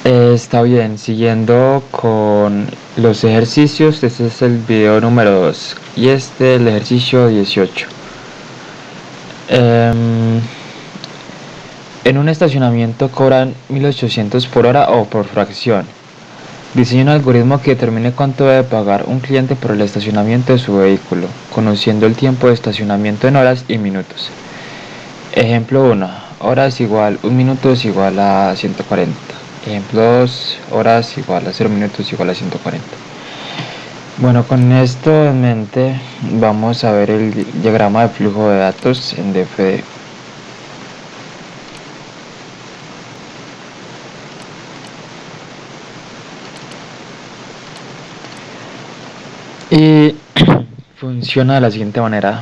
Está bien, siguiendo con los ejercicios, este es el video número 2 y este el ejercicio 18. En un estacionamiento cobran 1800 por hora o por fracción. Diseña un algoritmo que determine cuánto debe pagar un cliente por el estacionamiento de su vehículo, conociendo el tiempo de estacionamiento en horas y minutos. Ejemplo 1. Horas igual 1 minuto es igual a 140. Ejemplo 2. Horas igual a 0 minutos igual a 140. Bueno, con esto en mente vamos a ver el diagrama de flujo de datos en DFD. Y funciona de la siguiente manera.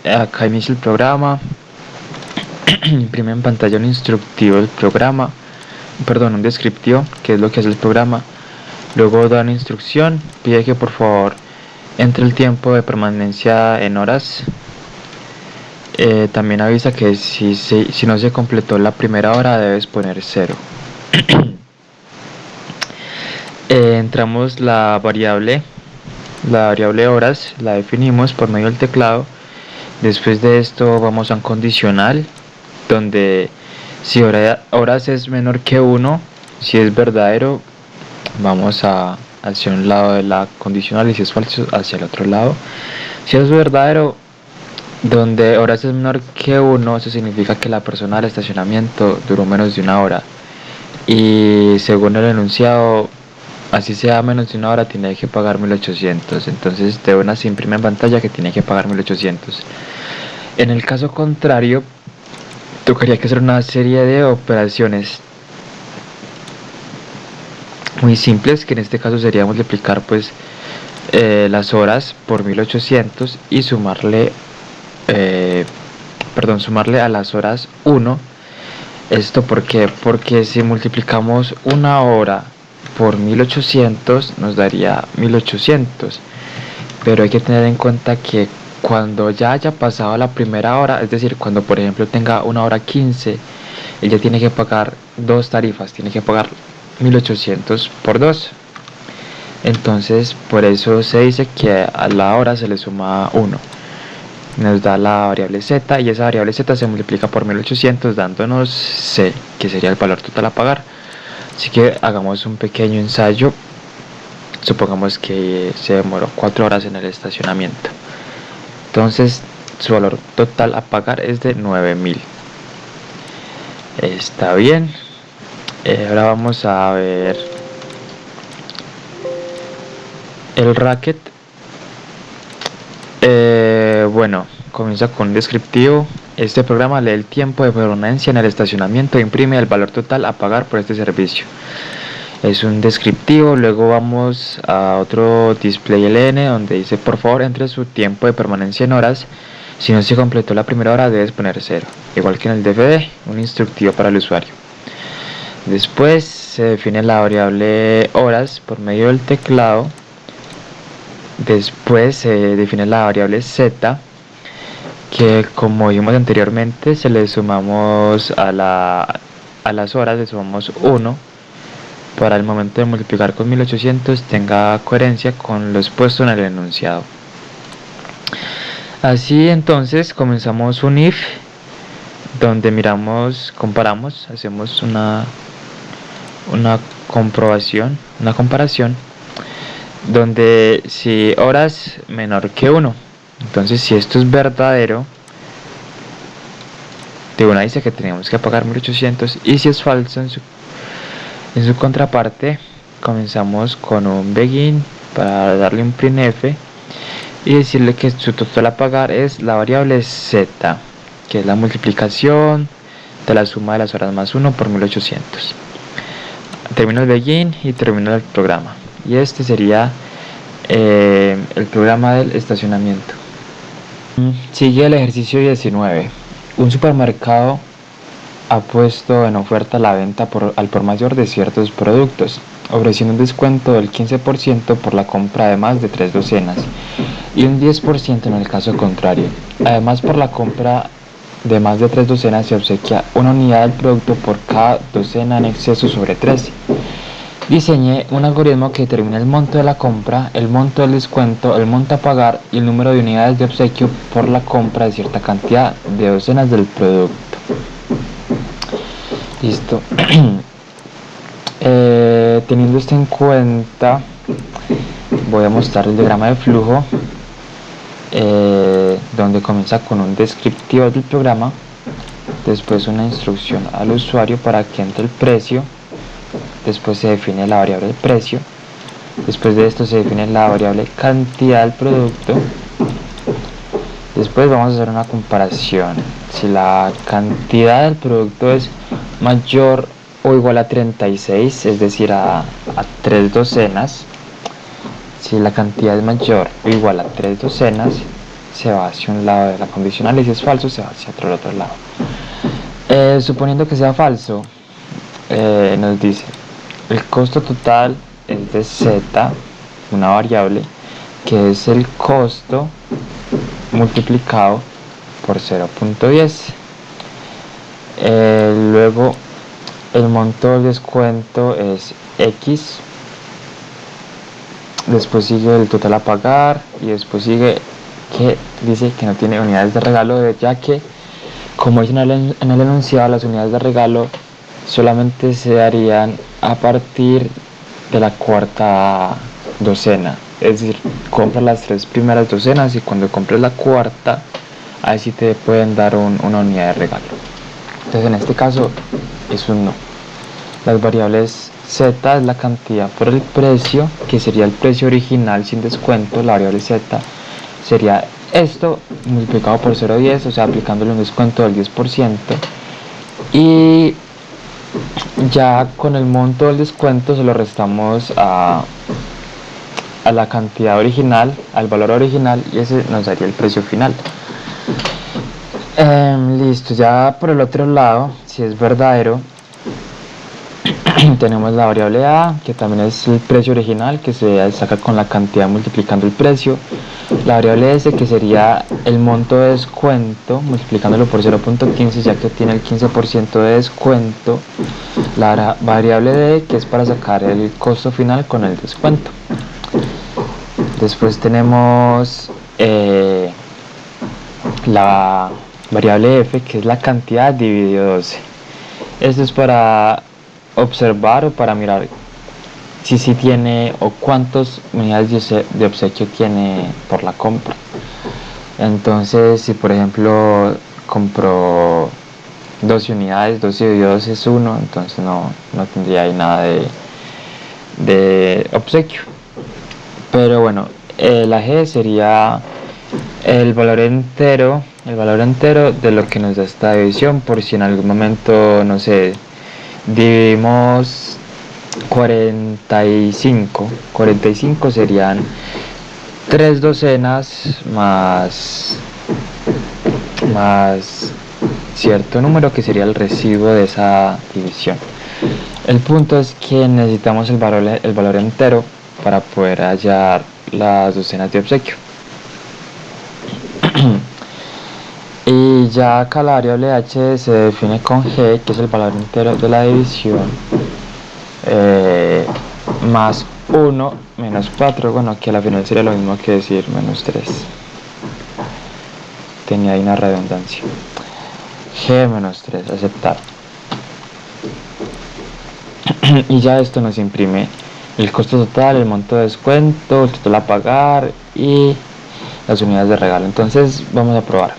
Acá inicia el programa, imprime en pantalla un instructivo del programa, un descriptivo, que es lo que hace el programa. Luego da una instrucción, pide que por favor entre el tiempo de permanencia en horas. También avisa que si no se completó la primera hora debes poner 0. Entramos la variable horas, la definimos por medio del teclado. Después de esto vamos a un condicional donde si horas es menor que 1, si es verdadero vamos hacia un lado de la condicional y si es falso hacia el otro lado. Si es verdadero, donde horas es menor que 1, eso significa que la persona del estacionamiento duró menos de 1 hora. Y según el enunciado, así sea menos de 1 hora, tiene que pagar 1800. Entonces de una se imprime en pantalla que tiene que pagar 1800. En el caso contrario, tocaría que hacer una serie de operaciones muy simples, que en este caso sería multiplicar las horas por 1800 y sumarle a las horas 1. ¿Esto por qué? Porque si multiplicamos 1 hora por 1800 nos daría 1800, pero hay que tener en cuenta que cuando ya haya pasado la primera hora, es decir, cuando por ejemplo tenga 1 hora 15, ella tiene que pagar 2 tarifas, tiene que pagar 1800 por 2. Entonces por eso se dice que a la hora se le suma 1. Nos da la variable z y esa variable z se multiplica por 1800 dándonos c, que sería el valor total a pagar. Así que hagamos un pequeño ensayo. Supongamos que se demoró 4 horas en el estacionamiento. Entonces su valor total a pagar es de 9000. Está bien. Ahora vamos a ver el racket. Bueno, comienza con un descriptivo. Este programa lee el tiempo de permanencia en el estacionamiento e imprime el valor total a pagar por este servicio. Es un descriptivo. Luego vamos a otro display LN donde dice por favor entre su tiempo de permanencia en horas. Si no se completó la primera hora debes poner 0. Igual que en el DFD, un instructivo para el usuario. Después se define la variable horas por medio del teclado. Después se define la variable z, que como vimos anteriormente se le sumamos a las horas, le sumamos 1 para el momento de multiplicar con 1800 tenga coherencia con lo expuesto en el enunciado. Así entonces comenzamos un if donde comparamos, hacemos una comparación, donde si horas menor que 1, entonces si esto es verdadero, de una dice que tenemos que pagar 1800, y si es falso, en su contraparte comenzamos con un begin para darle un printf y decirle que su total a pagar es la variable z, que es la multiplicación de la suma de las horas más 1 por 1800. Termino el begin y termino el programa. Y este sería el programa del estacionamiento. Sigue el ejercicio 19. Un supermercado ha puesto en oferta la venta al por mayor de ciertos productos, ofreciendo un descuento del 15% por la compra de más de 3 docenas y un 10% en el caso contrario. Además, por la compra de más de 3 docenas se obsequia una unidad del producto por cada docena en exceso sobre 13. Diseñe un algoritmo que determine el monto de la compra, el monto del descuento, el monto a pagar y el número de unidades de obsequio por la compra de cierta cantidad de docenas del producto. Listo. Teniendo esto en cuenta, voy a mostrar el diagrama de flujo, donde comienza con un descriptivo del programa, después una instrucción al usuario para que entre el precio, después se define la variable del precio, después de esto se define la variable cantidad del producto, después vamos a hacer una comparación. Si la cantidad del producto es mayor o igual a 36, es decir, a 3 docenas, si la cantidad es mayor o igual a 3 docenas, se va hacia un lado de la condicional, y si es falso, se va hacia el otro lado. Suponiendo que sea falso, nos dice el costo total es de z, una variable que es el costo multiplicado por 0.10. Luego el monto del descuento es x, después sigue el total a pagar y después sigue que dice que no tiene unidades de regalo, ya que, como dice en el enunciado, las unidades de regalo solamente se darían a partir de la cuarta docena, es decir, compras las 3 primeras docenas y cuando compres la cuarta, ahí sí te pueden dar una unidad de regalo. Entonces en este caso es un no. Las variables z es la cantidad por el precio, que sería el precio original sin descuento. La variable z sería esto multiplicado por 0.10, o sea, aplicándole un descuento del 10%. Y ya con el monto del descuento se lo restamos a la cantidad original, al valor original, y ese nos daría el precio final. Listo, ya por el otro lado, si es verdadero, tenemos la variable a, que también es el precio original, que se saca con la cantidad multiplicando el precio. La variable s, que sería el monto de descuento multiplicándolo por 0.15, ya que tiene el 15% de descuento. La variable d, que es para sacar el costo final con el descuento. Después tenemos la variable f, que es la cantidad dividido 12. Esto es para observar o para mirar si sí tiene o cuántas unidades de obsequio tiene por la compra. Entonces, si por ejemplo compró 12 unidades, 12 dividido 2 es 1, entonces no tendría ahí nada de obsequio. Pero bueno, la g sería el valor entero de lo que nos da esta división, por si en algún momento, no sé, dividimos 45 serían 3 docenas más cierto número, que sería el residuo de esa división. El punto es que necesitamos el valor entero para poder hallar las docenas de obsequio. Y ya acá la variable h se define con g, que es el valor entero de la división, más 1 menos 4, bueno, que a la final sería lo mismo que decir menos 3. Tenía ahí una redundancia. G menos 3, aceptar. Y ya esto nos imprime el costo total, el monto de descuento, el total a pagar y las unidades de regalo. Entonces vamos a probar.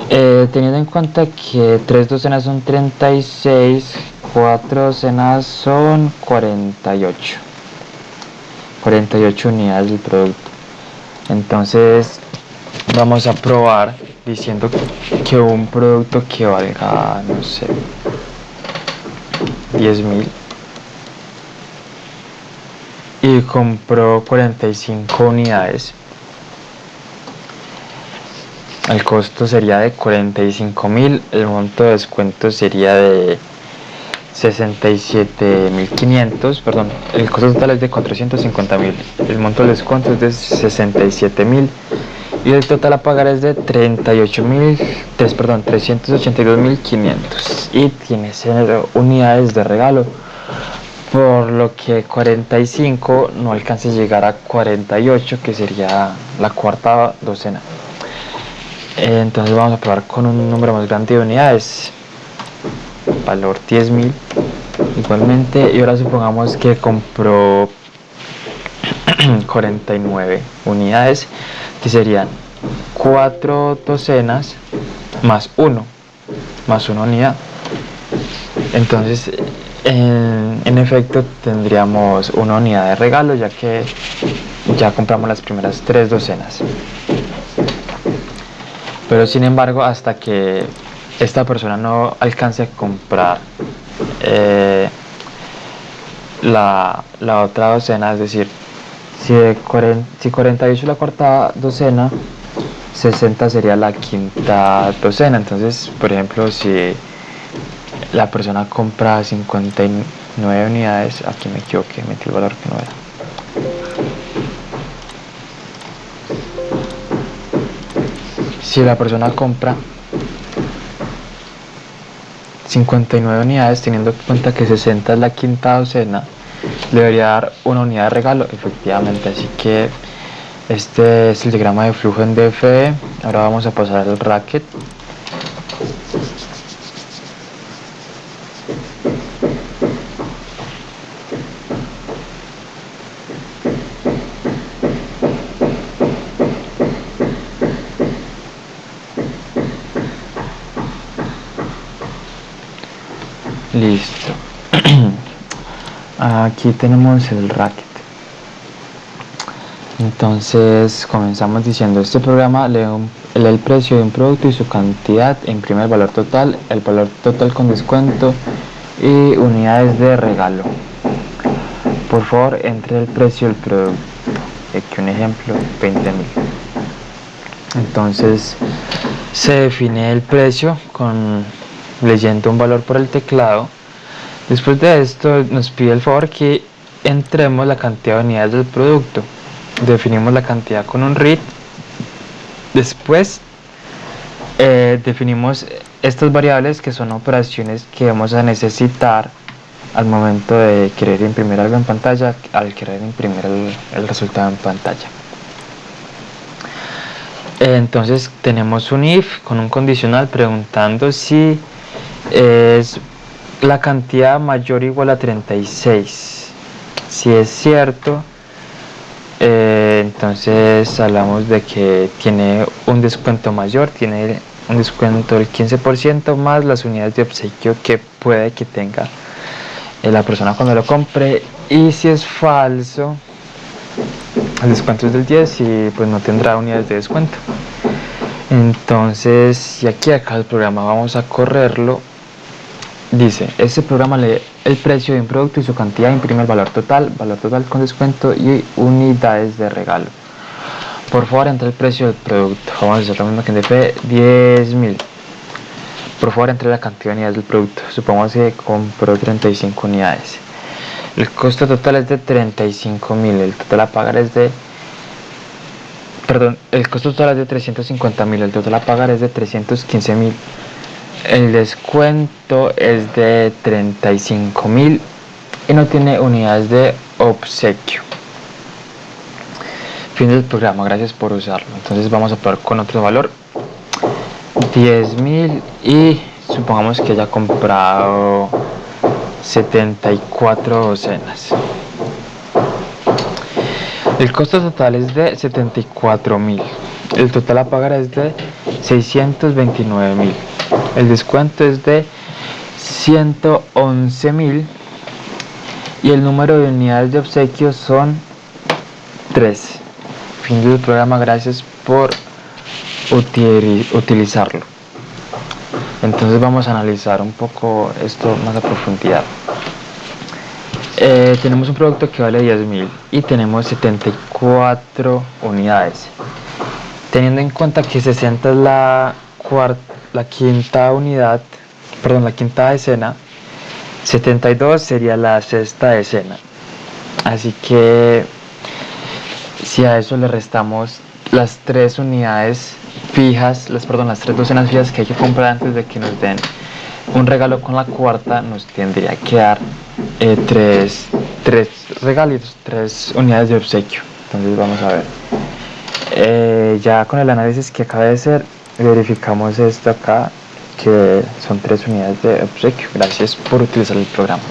Teniendo en cuenta que 3 docenas son 36, 4 docenas son 48 unidades del producto. Entonces vamos a probar diciendo que un producto que valga, no sé, 10.000 y compró 45 unidades. El costo sería de 45.000, el monto de descuento sería de 67.500, perdón, el costo total es de 450.000, el monto de descuento es de 67.000 y el total a pagar es de 382.500 y tiene 0 unidades de regalo, por lo que 45 no alcanza a llegar a 48, que sería la cuarta docena. Entonces vamos a probar con un número más grande de unidades, valor 10.000 igualmente, y ahora supongamos que compró 49 unidades, que serían 4 docenas más 1 unidad. Entonces en efecto tendríamos una unidad de regalo, ya que ya compramos las primeras 3 docenas. Pero sin embargo, hasta que esta persona no alcance a comprar la otra docena, es decir, si 48 es la cuarta docena, 60 sería la quinta docena. Entonces, por ejemplo, si la persona compra 59 unidades, aquí me equivoqué, metí el valor que no era. Si la persona compra 59 unidades, teniendo en cuenta que 60 es la quinta docena, le debería dar una unidad de regalo, efectivamente. Así que este es el diagrama de flujo en DFE. Ahora vamos a pasar al racket. Listo. Aquí tenemos el racket. Entonces comenzamos diciendo: este programa lee el precio de un producto y su cantidad, imprime el valor total con descuento y unidades de regalo. Por favor, entre el precio del producto. Aquí un ejemplo: 20.000. Entonces se define el precio leyendo un valor por el teclado. Después de esto nos pide el favor que entremos la cantidad de unidades del producto. Definimos la cantidad con un read. Después definimos estas variables, que son operaciones que vamos a necesitar al momento de querer imprimir algo en pantalla, al querer imprimir el resultado en pantalla. Entonces tenemos un if con un condicional preguntando si es la cantidad mayor o igual a 36. Si es cierto, entonces hablamos de que tiene un descuento mayor, tiene un descuento del 15% más las unidades de obsequio que puede que tenga la persona cuando lo compre. Y si es falso, el descuento es del 10 y pues no tendrá unidades de descuento. Entonces, si aquí acá el programa vamos a correrlo, dice: este programa lee el precio de un producto y su cantidad, imprime el valor total con descuento y unidades de regalo. Por favor, entre el precio del producto. Vamos a hacer lo mismo que en DP, 10.000. Por favor, entre la cantidad de unidades del producto. Supongamos que compró 35 unidades. El costo total es de 35.000. El total a pagar es de... el costo total es de 350.000. El total a pagar es de 315.000. El descuento es de 35.000 y no tiene unidades de obsequio. Fin del programa, gracias por usarlo. Entonces vamos a probar con otro valor, 10.000, y supongamos que haya comprado 74 docenas. El costo total es de 74.000. El total a pagar es de 629.000. El descuento es de 111.000 y el número de unidades de obsequio son 3. Fin del programa, gracias por utilizarlo. Entonces vamos a analizar un poco esto más a profundidad. Tenemos un producto que vale 10.000 y tenemos 74 unidades. Teniendo en cuenta que 60 es la quinta unidad, la quinta decena, 72 sería la sexta decena. Así que si a eso le restamos las 3 unidades fijas, las 3 docenas fijas que hay que comprar antes de que nos den un regalo con la cuarta, nos tendría que dar tres regalitos, 3 unidades de obsequio. Entonces vamos a ver. Ya con el análisis que acaba de hacer, verificamos esto acá, que son 3 unidades de obsequio. Gracias por utilizar el programa.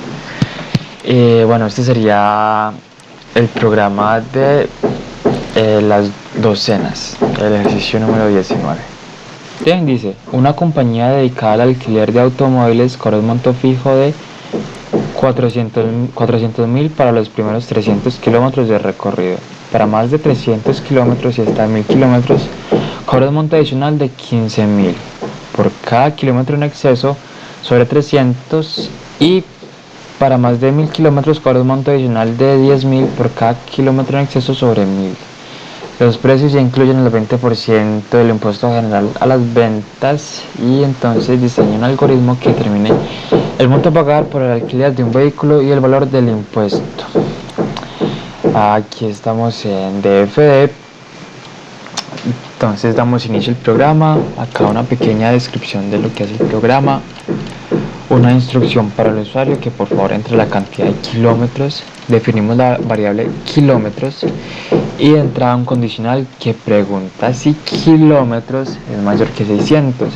Bueno, este sería el programa de las docenas, el ejercicio número 19. Bien, dice, una compañía dedicada al alquiler de automóviles cobra un monto fijo de 400.000 para los primeros 300 kilómetros de recorrido. Para más de 300 kilómetros y hasta 1000 kilómetros, cobra un monto adicional de 15.000 por cada kilómetro en exceso sobre 300, y para más de 1000 kilómetros cobra un monto adicional de 10.000 por cada kilómetro en exceso sobre 1000. Los precios ya incluyen el 20% del impuesto general a las ventas, y entonces diseña un algoritmo que determine el monto a pagar por el alquiler de un vehículo y el valor del impuesto. Aquí estamos en DFD. Entonces damos inicio al programa. Acá una pequeña descripción de lo que hace el programa. Una instrucción para el usuario que por favor entre la cantidad de kilómetros. Definimos la variable kilómetros y entra un condicional que pregunta si kilómetros es mayor que 600.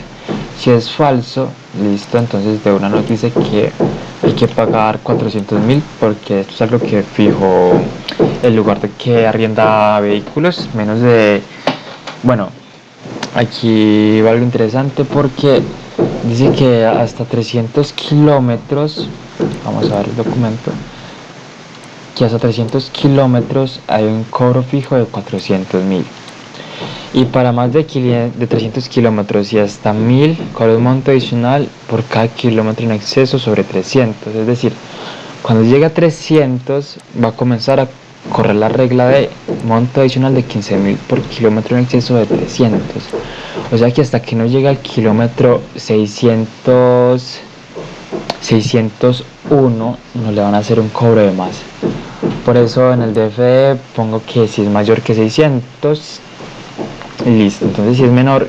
Si es falso, listo, entonces de una nos dice que hay que pagar 400.000 porque esto es algo que fijó el lugar de que arrienda vehículos. Menos de... Bueno, aquí va algo interesante porque dice que hasta 300 kilómetros, vamos a ver el documento, que hasta 300 kilómetros hay un cobro fijo de 400.000. Y para más de 300 kilómetros y hasta 1000, cobra un monto adicional por cada kilómetro en exceso sobre 300. Es decir, cuando llegue a 300 va a comenzar a correr la regla de monto adicional de 15.000 por kilómetro en exceso de 300. O sea que hasta que no llegue al kilómetro 601 no le van a hacer un cobro de más. Por eso en el DFE pongo que si es mayor que 600, listo. Entonces si es menor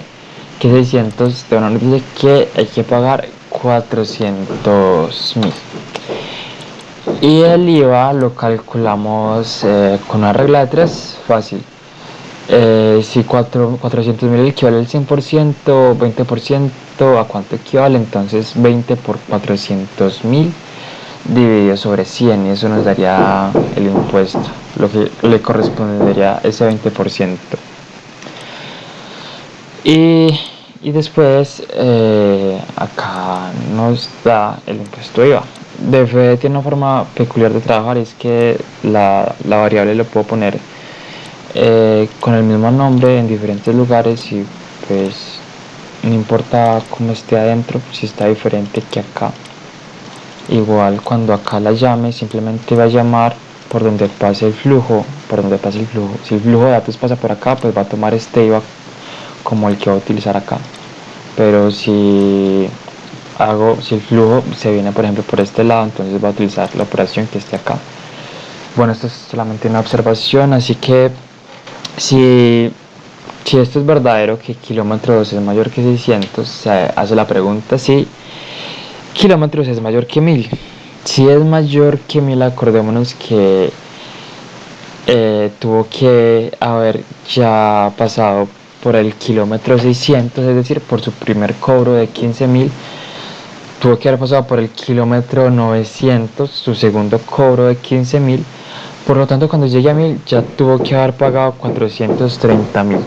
que 600, de una nos dice que hay que pagar 400.000. Y el IVA lo calculamos con una regla de 3, fácil. Si 400.000 equivale al 100%, 20%, ¿a cuánto equivale? Entonces 20 por 400.000 dividido sobre 100, y eso nos daría el impuesto, lo que le correspondería ese 20%. Y después acá nos da el impuesto IVA. DFE tiene una forma peculiar de trabajar, es que la variable lo puedo poner con el mismo nombre en diferentes lugares, y pues no importa cómo esté adentro, si está diferente que acá. Igual cuando acá la llame, simplemente va a llamar por donde pase el flujo, Si el flujo de datos pasa por acá, pues va a tomar este IVA como el que va a utilizar acá. Pero si el flujo se viene por ejemplo por este lado, entonces va a utilizar la operación que esté acá. Bueno, esto es solamente una observación, así que si esto es verdadero, que kilómetros es mayor que 600, se hace la pregunta si kilómetros es mayor que 1000. Si es mayor que 1000, acordémonos que tuvo que haber ya pasado por el kilómetro 600, es decir, por su primer cobro de 15.000, tuvo que haber pasado por el kilómetro 900, su segundo cobro de 15.000. Por lo tanto, cuando llegue a 1000 ya tuvo que haber pagado 430.000.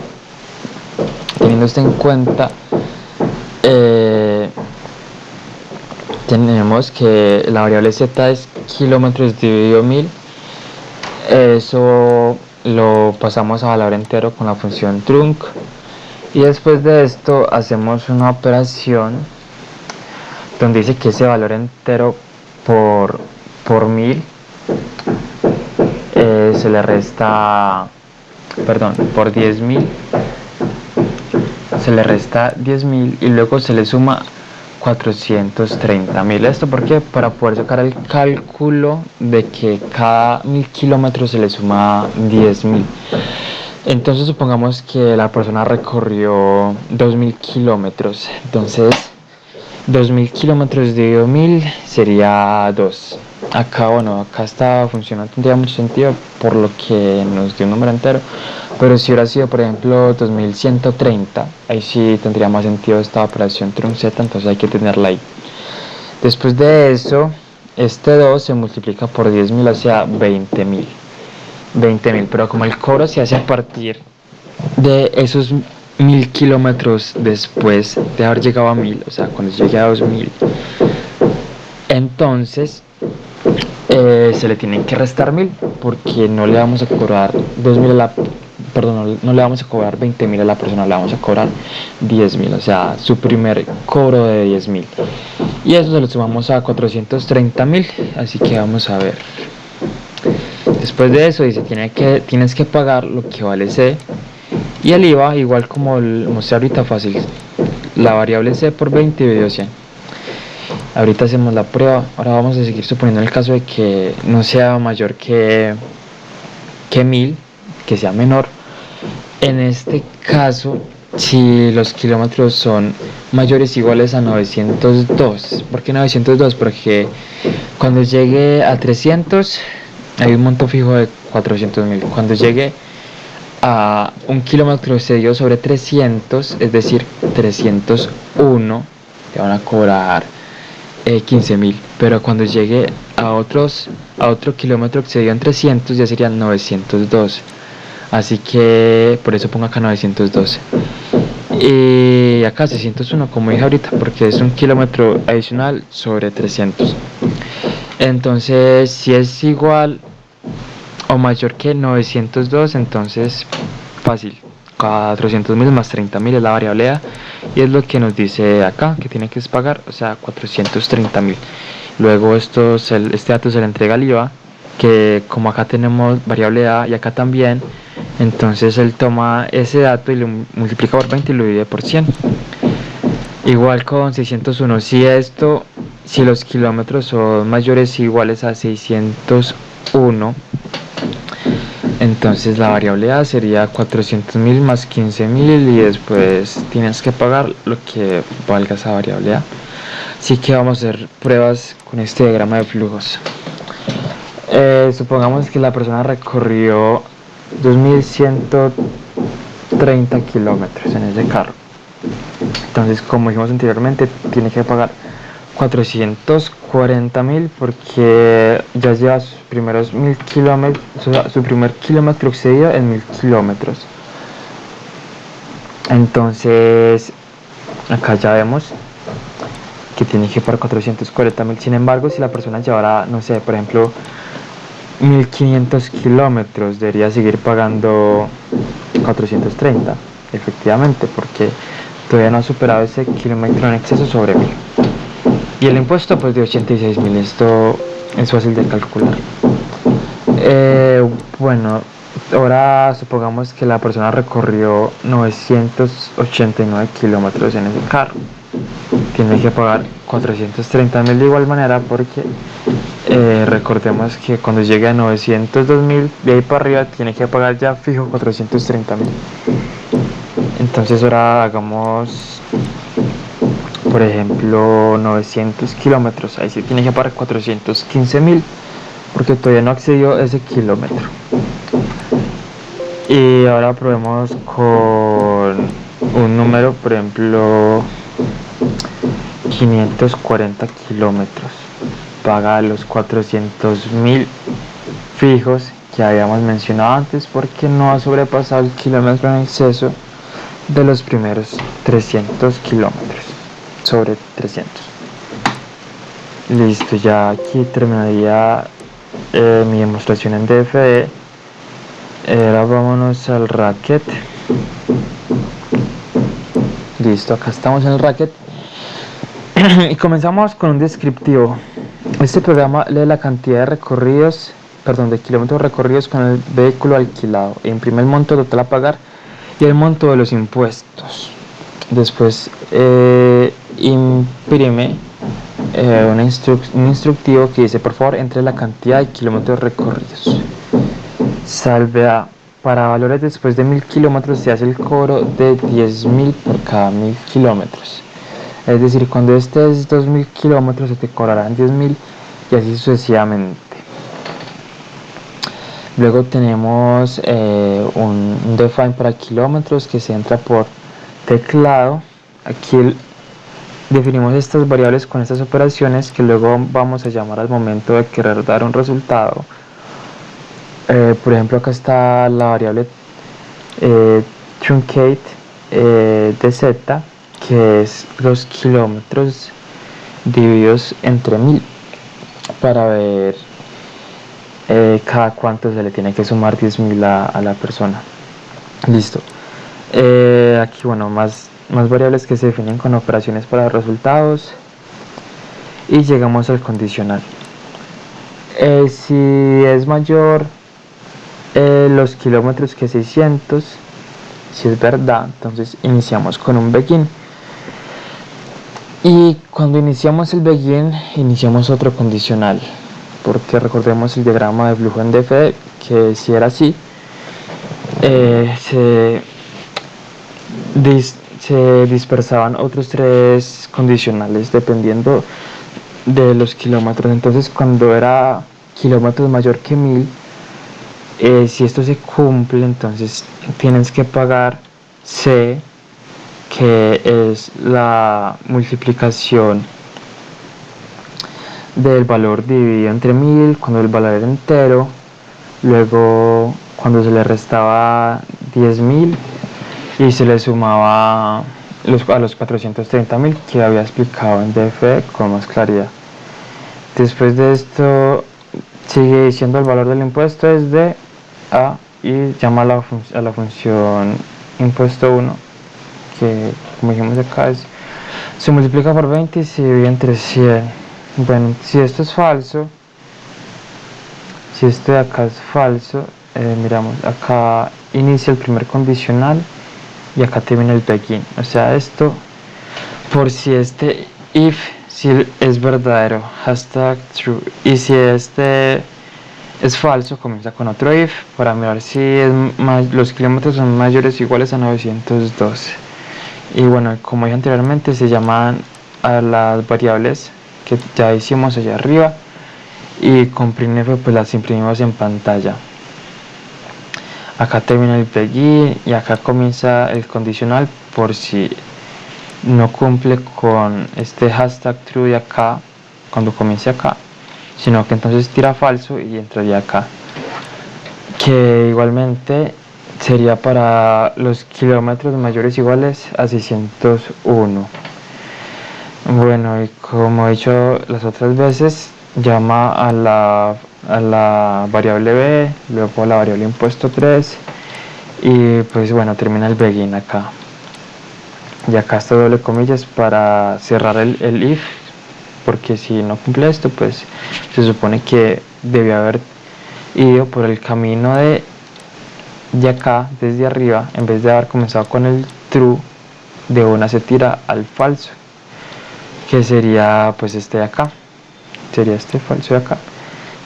Teniendo esto en cuenta, tenemos que la variable z es kilómetros dividido 1000. Eso lo pasamos a valor entero con la función trunc, y después de esto hacemos una operación donde dice que ese valor entero por 1000 se le resta, perdón, por 10.000 se le resta 10.000 y luego se le suma 430.000. ¿Esto por qué? Para poder sacar el cálculo de que cada 1000 kilómetros se le suma 10.000. Entonces supongamos que la persona recorrió 2000 kilómetros. Entonces 2000 kilómetros dividido 1000 sería 2. Acá, bueno, acá esta función no tendría mucho sentido por lo que nos dio un número entero, pero si hubiera sido, por ejemplo, 2130, ahí sí tendría más sentido esta operación Trun Z, entonces hay que tenerla ahí. Después de eso, este 2 se multiplica por 10.000, o sea, 20.000. 20.000, pero como el cobro se hace a partir de esos 1000 kilómetros después de haber llegado a 1000, o sea, cuando llegue a 2000, entonces se le tienen que restar 1000 porque no le vamos a cobrar 2000 a la, perdón, no le vamos a cobrar 20.000 a la persona, le vamos a cobrar 10.000, o sea, su primer cobro de 10.000. Y eso se lo sumamos a 430.000, así que vamos a ver. Después de eso dice, tienes que pagar lo que vale C y el IVA, igual como mostré ahorita, fácil. La variable C por 20 dividido 100. Ahorita hacemos la prueba. Ahora vamos a seguir suponiendo el caso de que no sea mayor que 1000, que sea menor. En este caso, si los kilómetros son mayores o iguales a 902. ¿Por qué 902? Porque cuando llegue a 300 hay un monto fijo de 400.000. Cuando llegue a un kilómetro excedido sobre 300, es decir, 301, te van a cobrar 15.000. Pero cuando llegue a otro kilómetro excedido en 300, ya serían 902. Así que por eso pongo acá 912. Y acá 601, como dije ahorita, porque es un kilómetro adicional sobre 300. Entonces, si es igual o mayor que 902, entonces fácil, 400.000 más 30.000 es la variable A, y es lo que nos dice acá que tiene que pagar, o sea, 430.000. Luego este dato se le entrega al IVA, que como acá tenemos variable A y acá también, entonces él toma ese dato y lo multiplica por 20 y lo divide por 100. Igual con 601, si los kilómetros son mayores o iguales a 601, entonces la variable A sería 400.000 más 15.000 y después tienes que pagar lo que valga esa variable A. Así que vamos a hacer pruebas con este diagrama de flujos. Supongamos que la persona recorrió 2130 kilómetros en ese carro. Entonces, como dijimos anteriormente, tiene que pagar 440.000 porque ya lleva sus primeros 1000 kilómetros, o sea, su primer kilómetro excedido en 1000 kilómetros. Entonces, acá ya vemos que tiene que pagar 440.000. Sin embargo, si la persona llevara, no sé, por ejemplo, 1500 kilómetros, debería seguir pagando 430, efectivamente, porque todavía no ha superado ese kilómetro en exceso sobre 1000. Y el impuesto pues de 86.000, esto es fácil de calcular. Bueno, ahora supongamos que la persona recorrió 989 kilómetros en ese carro. Tiene que pagar 430.000 de igual manera porque recordemos que cuando llegue a 902.000, de ahí para arriba tiene que pagar ya fijo 430.000. Entonces ahora hagamos, por ejemplo, 900 kilómetros. Ahí sí tiene que pagar 415.000 porque todavía no accedió a ese kilómetro. Y ahora probemos con un número, por ejemplo, 540 kilómetros. Paga los 400.000 fijos que habíamos mencionado antes porque no ha sobrepasado el kilómetro en exceso de los primeros 300 kilómetros sobre 300. Listo, ya aquí terminaría mi demostración en DFD. Ahora vámonos al Racket. Listo, acá estamos en el Racket. Y comenzamos con un descriptivo. Este programa lee la cantidad de kilómetros recorridos con el vehículo alquilado e imprime el monto total a pagar y el monto de los impuestos. Después imprime un instructivo que dice: por favor, entre la cantidad de kilómetros recorridos. Salve A. Para valores después de 1000 kilómetros se hace el cobro de 10.000 por cada 1000 kilómetros. Es decir, cuando estés 2000 kilómetros se te cobrarán 10.000 y así sucesivamente. Luego tenemos un define para kilómetros que se entra por teclado. Aquí definimos estas variables con estas operaciones que luego vamos a llamar al momento de querer dar un resultado. Por ejemplo, acá está la variable truncate de z, que es los kilómetros divididos entre 1000 para ver cada cuánto se le tiene que sumar 10.000 a la persona. Listo. Aquí, bueno, más variables que se definen con operaciones para resultados. Y llegamos al condicional. Si es mayor los kilómetros que 600, si es verdad, entonces iniciamos con un begin. Y cuando iniciamos el begin, iniciamos otro condicional, porque recordemos el diagrama de flujo en DFD, que si era así, se dispersaban otros 3 condicionales dependiendo de los kilómetros. Entonces, cuando era kilómetros mayor que 1000, si esto se cumple, entonces tienes que pagar C, que es la multiplicación del valor dividido entre 1000 cuando el valor era entero, luego cuando se le restaba 10.000 y se le sumaba a los 430.000 que había explicado en DF con más claridad. Después de esto sigue diciendo el valor del impuesto es de A y llama a la función impuesto 1, que como dijimos acá se multiplica por 20 y se divide entre 100. Bueno, si esto es falso, si esto de acá es falso, miramos, acá inicia el primer condicional y acá termina el begin. O sea, esto, por si este if si es verdadero, hashtag true, y si este es falso, comienza con otro if para mirar si los kilómetros son mayores o iguales a 912. Y bueno, como dije anteriormente, se llaman a las variables que ya hicimos allá arriba y con printf pues las imprimimos en pantalla. Acá termina el begin y acá comienza el condicional por si no cumple con este hashtag true de acá cuando comience acá, sino que entonces tira falso y entraría acá, que igualmente sería para los kilómetros mayores o iguales a 601. Bueno, y como he dicho las otras veces, llama a la variable b, luego a la variable impuesto 3 y pues bueno, termina el begin acá. Y acá está doble comillas para cerrar el if, porque si no cumple esto, pues se supone que debió haber ido por el camino de acá, desde arriba, en vez de haber comenzado con el true, de una se tira al falso, que sería pues este de acá, sería este falso de acá.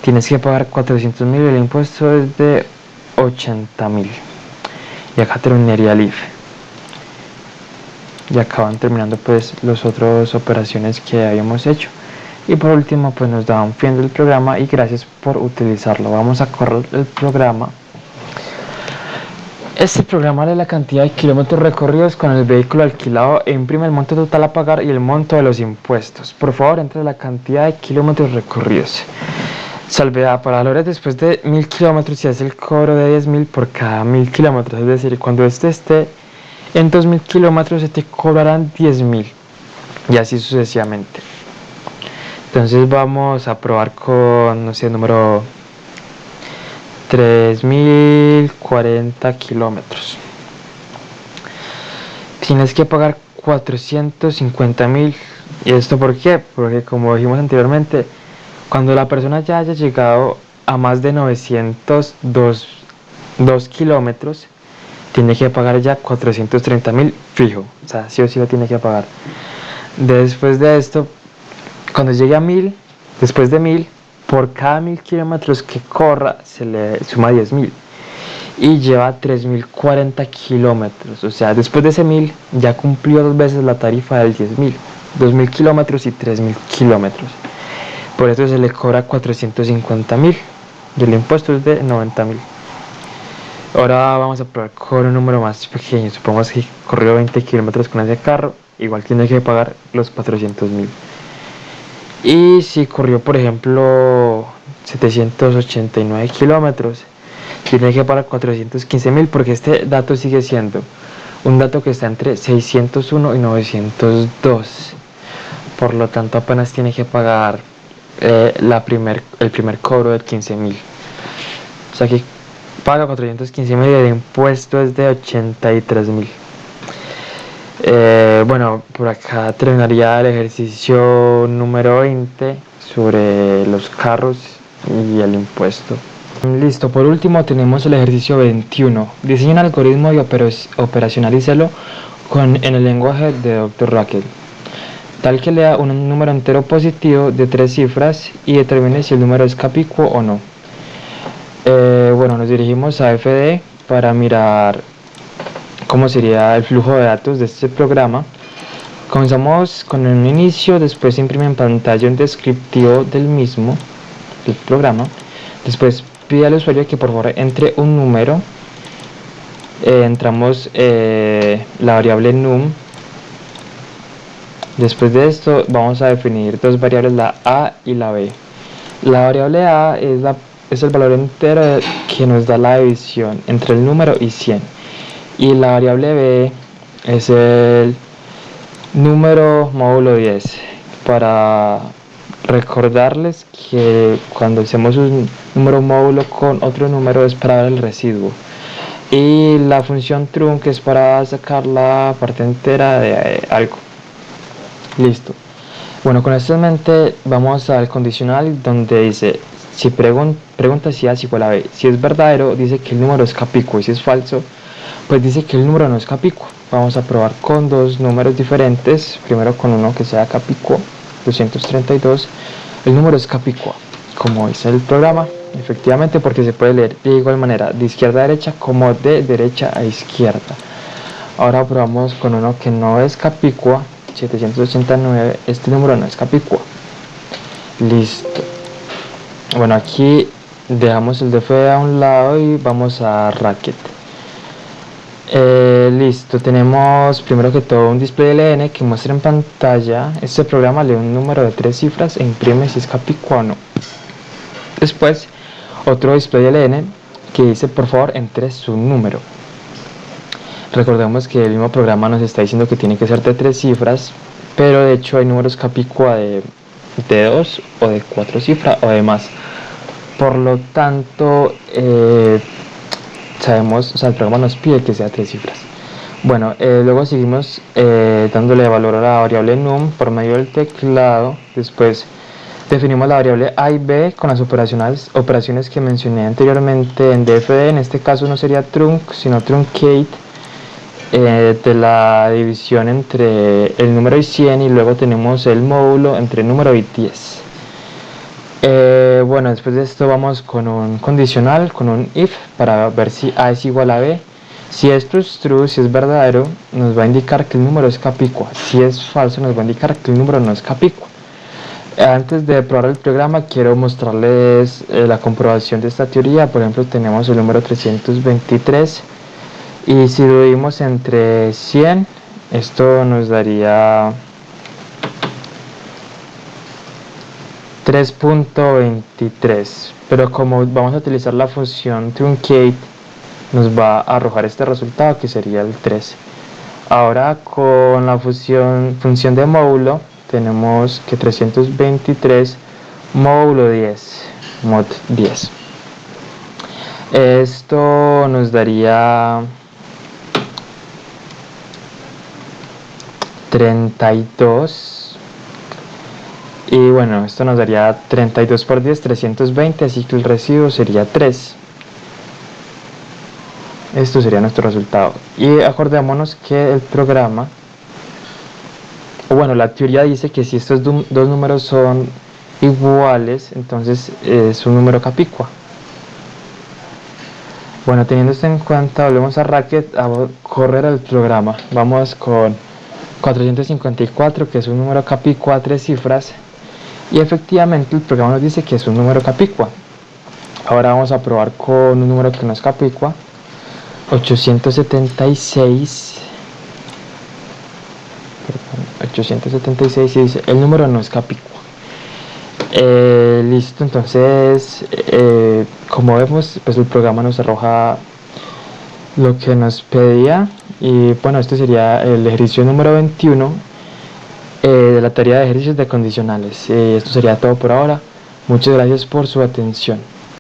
Tienes que pagar 400.000 y el impuesto es de 80.000 y acá terminaría el if. Y acaban terminando pues las otras operaciones que habíamos hecho. Y por último pues nos da un fin del programa y gracias por utilizarlo. Vamos a correr el programa. Este programa lee la cantidad de kilómetros recorridos con el vehículo alquilado e imprime el monto total a pagar y el monto de los impuestos. Por favor, entre la cantidad de kilómetros recorridos. Salvedad: para valores después de 1000 kilómetros se hace el cobro de 10.000 por cada 1000 kilómetros. Es decir, cuando este esté en 2000 kilómetros se te cobrarán 10.000 y así sucesivamente. Entonces vamos a probar con, no sé, número 3040 kilómetros. Tienes que pagar 450.000. ¿Y esto por qué? Porque como dijimos anteriormente, cuando la persona ya haya llegado a más de 902 kilómetros, tiene que pagar ya 430.000 fijo. O sea, sí o sí lo tiene que pagar. Después de esto, cuando llegue a 1000, después de 1000, por cada 1000 kilómetros que corra se le suma 10.000 y lleva 3040 kilómetros. O sea, después de ese 1000 ya cumplió 2 veces la tarifa del 10.000. 2.000 kilómetros y 3.000 kilómetros. Por eso se le cobra 450.000 y el impuesto es de 90.000. Ahora vamos a probar con un número más pequeño. Supongamos que corrió 20 kilómetros con ese carro, igual tiene que pagar los 400.000. Y si corrió, por ejemplo, 789 kilómetros, tiene que pagar 415.000, porque este dato sigue siendo un dato que está entre 601 y 902. Por lo tanto, apenas tiene que pagar el primer cobro de 15.000. O sea que paga 415.000 y el impuesto es de 83.000. Bueno, por acá terminaría el ejercicio número 20 sobre los carros y el impuesto. Listo, por último tenemos el ejercicio 21. Diseña un algoritmo y operacionalícelo en el lenguaje de Dr. Raquel, tal que lea un número entero positivo de 3 cifras y determine si el número es capícuo o no. Bueno, nos dirigimos a FD para mirar cómo sería el flujo de datos de este programa. Comenzamos con un inicio, después se imprime en pantalla un descriptivo del mismo, del programa. Después pide al usuario que por favor entre un número. Entramos la variable num. Después de esto vamos a definir dos variables, la a y la b. La variable a es el valor entero que nos da la división entre el número y 100. Y la variable b es el número módulo 10. Para recordarles que cuando hacemos un número módulo con otro número es para dar el residuo. Y la función trunc es para sacar la parte entera de algo. Listo. Bueno, con esto en mente vamos al condicional donde dice, si pregunta si A es igual a B. Si es verdadero, dice que el número es capícuo, y si es falso, pues dice que el número no es capícuo. Vamos a probar con dos números diferentes. Primero con uno que sea capícuo, 232. El número es capícuo, como dice el programa, efectivamente, porque se puede leer de igual manera de izquierda a derecha como de derecha a izquierda. Ahora probamos con uno que no es capícuo, 789. Este número no es capícuo. Listo. Bueno, aquí dejamos el DF a un lado y vamos a Racket. Listo, tenemos primero que todo un display LN que muestra en pantalla. Este programa lee un número de 3 cifras e imprime si es capícuo o no. Después, otro display LN que dice por favor entre su número. Recordemos que el mismo programa nos está diciendo que tiene que ser de 3 cifras, pero de hecho hay números capícuo de 2 o de 4 cifras o de más. Por lo tanto, sabemos, o sea, el programa nos pide que sea 3 cifras. Bueno, luego seguimos dándole valor a la variable num por medio del teclado. Después definimos la variable a y b con las operaciones que mencioné anteriormente en DFD. En este caso no sería trunc, sino truncate, de la división entre el número y 100, y luego tenemos el módulo entre el número y 10. Bueno, después de esto vamos con un condicional, con un if, para ver si a es igual a b. Si esto es true, si es verdadero, nos va a indicar que el número es capícuo. Si es falso, nos va a indicar que el número no es capícuo. Antes de probar el programa, quiero mostrarles la comprobación de esta teoría. Por ejemplo, tenemos el número 323 y si lo dividimos entre 100, esto nos daría 3.23, pero como vamos a utilizar la función truncate, nos va a arrojar este resultado que sería el 3. Ahora con la función de módulo tenemos que 323 módulo 10, mod 10. Esto nos daría 32. Y bueno, esto nos daría 32 por 10, 320, así que el residuo sería 3. Esto sería nuestro resultado. Y acordémonos que el programa, o bueno, la teoría dice que si estos dos números son iguales, entonces es un número capícuo. Bueno, teniendo esto en cuenta, volvemos a Racket a correr el programa. Vamos con 454, que es un número capicua a 3 cifras, y efectivamente el programa nos dice que es un número capicua. Ahora vamos a probar con un número que no es capicua, 876, y dice el número no es capicua. Listo, entonces como vemos, pues el programa nos arroja lo que nos pedía. Y bueno, este sería el ejercicio número 21 de la tarea de ejercicios de condicionales. Esto sería todo por ahora. Muchas gracias por su atención.